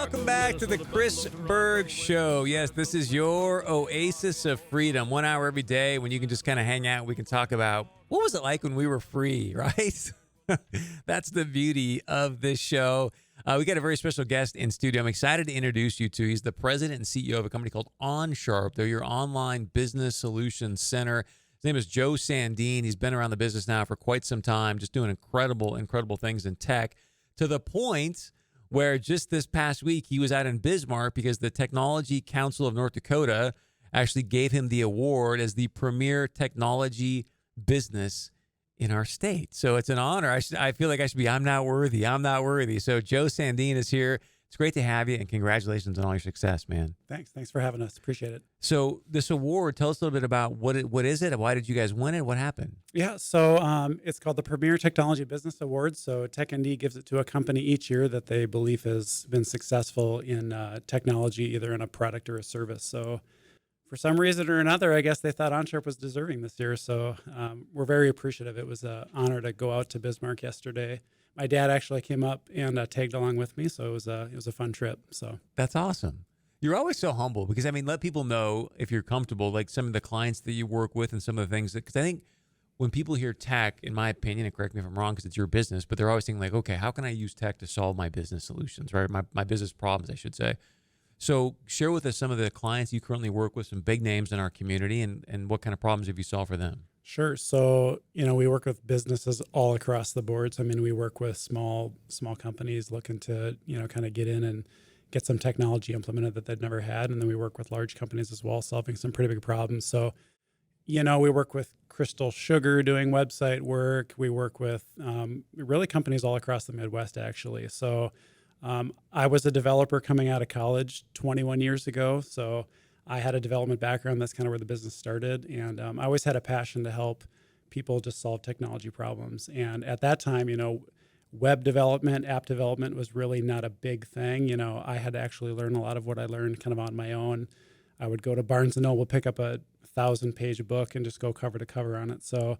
Welcome back to the Chris Berg Show. Yes, this is your oasis of freedom. 1 hour every day when you can just kind of hang out. We can talk about what was it like when we were free, right? That's the beauty of this show. We got a very special guest in studio. I'm excited to introduce you to. He's the president and CEO of a company called OnSharp. They're your online business solutions center. His name is Joe Sandin. He's been around the business now for quite some time, just doing incredible things in tech, to the point where just this past week he was out in Bismarck because the Technology Council of North Dakota actually gave him the award as the premier technology business in our state. So it's an honor. I feel like I should be, I'm not worthy. So Joe Sandin is here. It's great to have you, and congratulations on all your success, man. Thanks for having us. Appreciate it. So this award, tell us a little bit about what is it? Why did you guys win it? What happened? Yeah, so it's called the Premier Technology Business Award. So TechND gives it to a company each year that they believe has been successful in technology, either in a product or a service. So for some reason or another, I guess they thought OnSharp was deserving this year. So we're very appreciative. It was an honor to go out to Bismarck yesterday. My dad actually came up and tagged along with me, so it was a fun trip. So that's awesome. You're always so humble because, I mean, let people know, if you're comfortable, like some of the clients that you work with and some of the things that, because I think when people hear tech, in my opinion, and correct me if I'm wrong because it's your business, but they're always thinking like, okay, how can I use tech to solve my business solutions, right? My business problems, I should say. So share with us some of the clients you currently work with, some big names in our community, and what kind of problems have you solved for them? Sure. So, we work with businesses all across the board. So, I mean, we work with small companies looking to, kind of get in and get some technology implemented that they'd never had. And then we work with large companies as well, solving some pretty big problems. So, we work with Crystal Sugar doing website work. We work with really companies all across the Midwest, actually. So, I was a developer coming out of college 21 years ago. So I had a development background. That's kind of where the business started. And I always had a passion to help people just solve technology problems. And at that time, web development, app development was really not a big thing. I had to actually learn a lot of what I learned kind of on my own. I would go to Barnes & Noble, pick up a 1,000-page book and just go cover to cover on it. So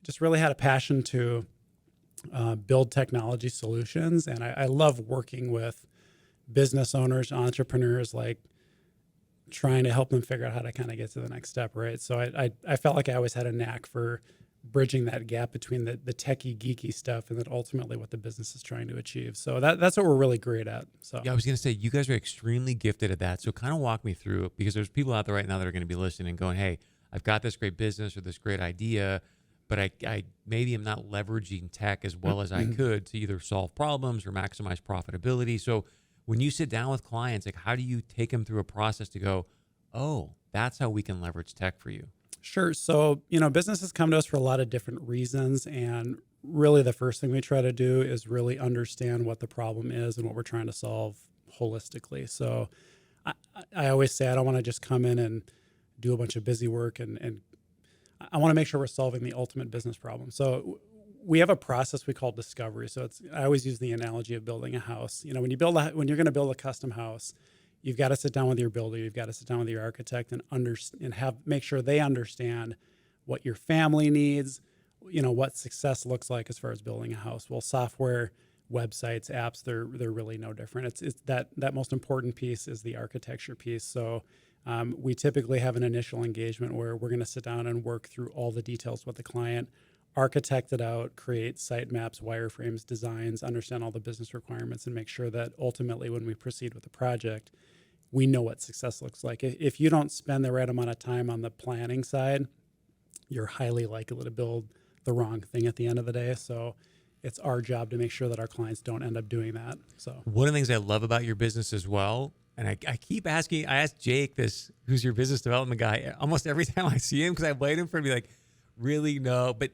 just really had a passion to build technology solutions. And I love working with business owners, entrepreneurs, like trying to help them figure out how to kind of get to the next step, right? So I felt like I always had a knack for bridging that gap between the techie, geeky stuff and then ultimately what the business is trying to achieve. So that's what we're really great at. So yeah, I was going to say, you guys are extremely gifted at that. So kind of walk me through it, because there's people out there right now that are going to be listening and going, hey, I've got this great business or this great idea, but I maybe am not leveraging tech as well as I could to either solve problems or maximize profitability. So when you sit down with clients, like, how do you take them through a process to go, oh, that's how we can leverage tech for you? Sure. So, businesses come to us for a lot of different reasons. And really the first thing we try to do is really understand what the problem is and what we're trying to solve holistically. So I always say, I don't want to just come in and do a bunch of busy work, and I want to make sure we're solving the ultimate business problem. So we have a process we call discovery. So I always use the analogy of building a house. When you're going to build a custom house, you've got to sit down with your builder, you've got to sit down with your architect and make sure they understand what your family needs, what success looks like as far as building a house. Well, software, websites, apps, they're really no different. It's that most important piece is the architecture piece. So we typically have an initial engagement where we're going to sit down and work through all the details with the client, architect it out, create site maps, wireframes, designs, understand all the business requirements, and make sure that ultimately when we proceed with the project, we know what success looks like. If you don't spend the right amount of time on the planning side, you're highly likely to build the wrong thing at the end of the day. So it's our job to make sure that our clients don't end up doing that. So one of the things I love about your business as well, and I keep asking, I ask Jake this, who's your business development guy, almost every time I see him, because I wait him for him to be like, really? No. But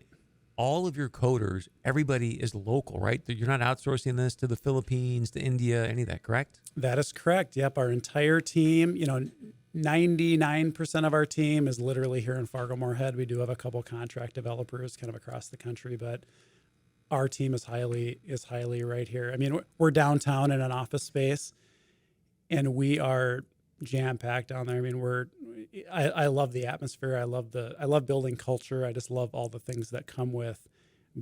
all of your coders, everybody is local, right? You're not outsourcing this to the Philippines, to India, any of that, correct? That is correct. Yep. Our entire team, 99% of our team is literally here in Fargo-Moorhead. We do have a couple contract developers kind of across the country, but our team is highly right here. I mean, we're downtown in an office space, and we are jam-packed down there. I mean, I love the atmosphere. I love building culture. I just love all the things that come with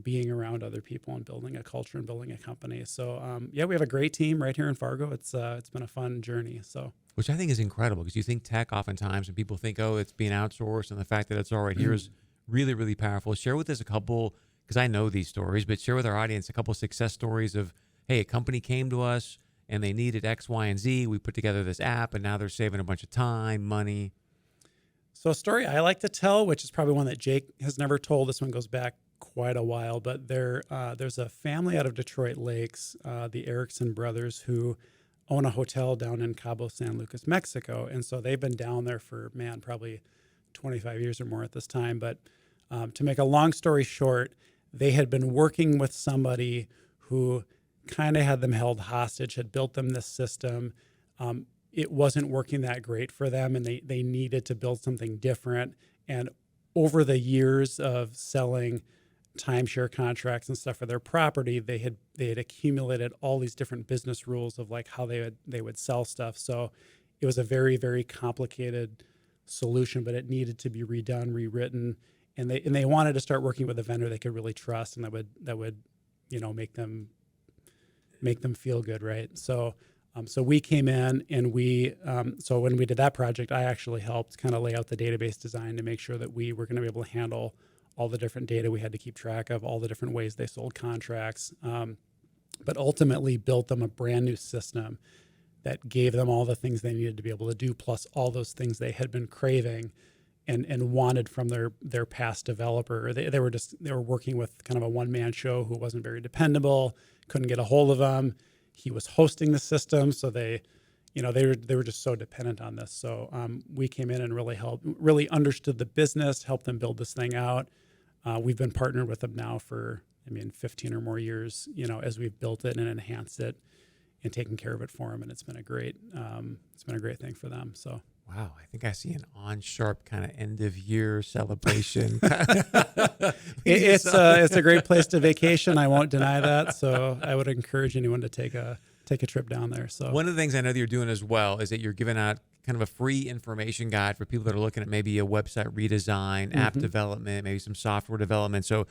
being around other people and building a culture and building a company. So yeah, we have a great team right here in Fargo. It's been a fun journey. So Which I think is incredible because you think tech oftentimes and people think, oh, it's being outsourced, and the fact that it's all right here is really, really powerful. Share with us a couple, because I know these stories, but share with our audience a couple success stories of, hey, a company came to us and they needed X, Y, and Z. We put together this app and now they're saving a bunch of time, money. So a story I like to tell, which is probably one that Jake has never told. This one goes back quite a while, but there's a family out of Detroit Lakes, the Erickson brothers, who own a hotel down in Cabo San Lucas, Mexico. And so they've been down there for, probably 25 years or more at this time. But to make a long story short, they had been working with somebody who kind of had them held hostage, had built them this system. It wasn't working that great for them, and they needed to build something different. And over the years of selling timeshare contracts and stuff for their property, they had accumulated all these different business rules of like how they would sell stuff. So it was a very, very complicated solution, but it needed to be redone, rewritten, and they wanted to start working with a vendor they could really trust and that would make them feel good, right? So we came in and so when we did that project, I actually helped kind of lay out the database design to make sure that we were going to be able to handle all the different data we had to keep track of, all the different ways they sold contracts, but ultimately built them a brand new system that gave them all the things they needed to be able to do, plus all those things they had been craving and wanted from their past developer. They were working with kind of a one-man show who wasn't very dependable, couldn't get a hold of him. He was hosting the system, so they were just so dependent on this. So we came in and really understood the business, helped them build this thing out. We've been partnered with them now for 15 or more years, as we've built it and enhanced it and taken care of it for them. And it's been a great thing for them. So. Wow, I think I see an OnSharp kind of end of year celebration. It's a great place to vacation. I won't deny that. So I would encourage anyone to take a trip down there. So one of the things I know that you're doing as well is that you're giving out kind of a free information guide for people that are looking at maybe a website redesign, app development, maybe some software development. So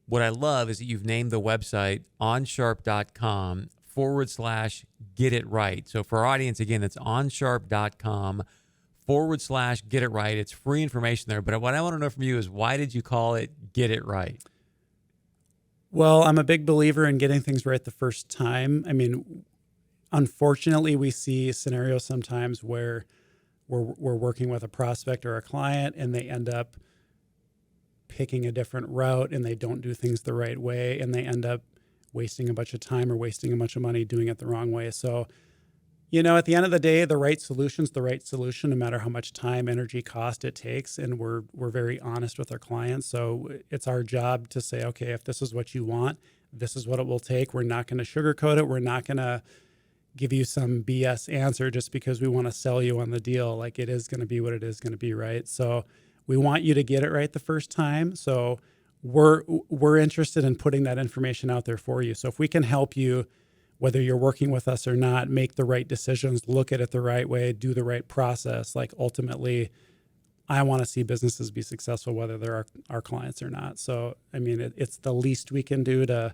what I love is that you've named the website onsharp.com/get it right. So for our audience, again, that's onsharp.com/get it right. It's free information there. But what I want to know from you is, why did you call it Get It Right? Well, I'm a big believer in getting things right the first time. Unfortunately, we see scenarios sometimes where we're working with a prospect or a client and they end up picking a different route and they don't do things the right way and they end up wasting a bunch of time or wasting a bunch of money doing it the wrong way. So, at the end of the day, the right solution's the right solution, no matter how much time, energy, cost it takes. And we're very honest with our clients. So it's our job to say, okay, if this is what you want, this is what it will take. We're not going to sugarcoat it. We're not going to give you some BS answer just because we want to sell you on the deal. Like, it is going to be what it is going to be, right? So we want you to get it right the first time. So we're interested in putting that information out there for you. So if we can help you, whether you're working with us or not, make the right decisions, look at it the right way, do the right process. Like, ultimately, I want to see businesses be successful, whether they're our clients or not. So, it's the least we can do to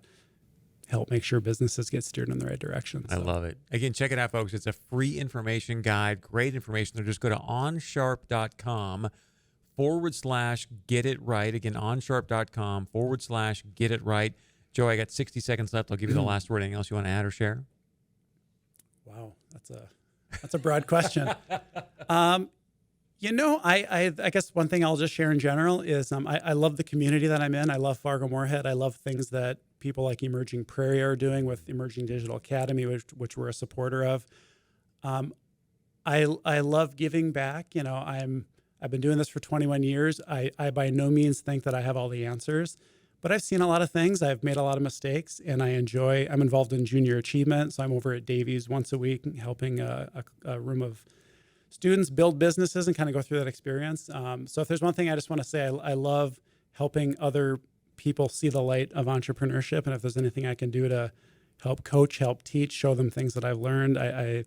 help make sure businesses get steered in the right direction. So. I love it. Again, check it out, folks. It's a free information guide, great information there. Just go to onsharp.com/get it right. Again, onsharp.com/get it right. Joe, I got 60 seconds left. I'll give you the last word. Anything else you want to add or share? Wow, that's a broad question. I guess one thing I'll just share in general is I love the community that I'm in. I love Fargo-Moorhead. I love things that people like Emerging Prairie are doing with Emerging Digital Academy, which we're a supporter of. I love giving back. I've been doing this for 21 years. I by no means think that I have all the answers. But I've seen a lot of things. I've made a lot of mistakes, and I'm involved in junior achievement. So I'm over at Davies once a week helping a room of students build businesses and kind of go through that experience. So if there's one thing I just want to say, I love helping other people see the light of entrepreneurship. And if there's anything I can do to help coach, help teach, show them things that I've learned, I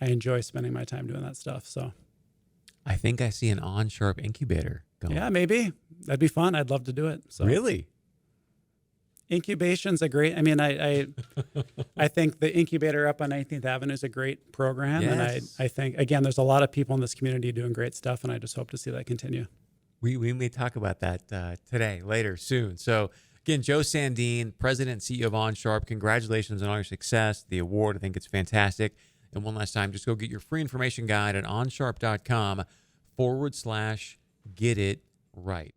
enjoy spending my time doing that stuff. So I think I see an OnSharp incubator going. Yeah, maybe. That'd be fun. I'd love to do it. So. Really? Incubation's a great. I mean, I think the incubator up on 19th Avenue is a great program, and Yes. I think again, there's a lot of people in this community doing great stuff, and I just hope to see that continue. We may talk about that today, later, soon. So again, Joe Sandin, President and CEO of OnSharp, congratulations on all your success. The award, I think it's fantastic. And one last time, just go get your free information guide at onsharp.com/get it right.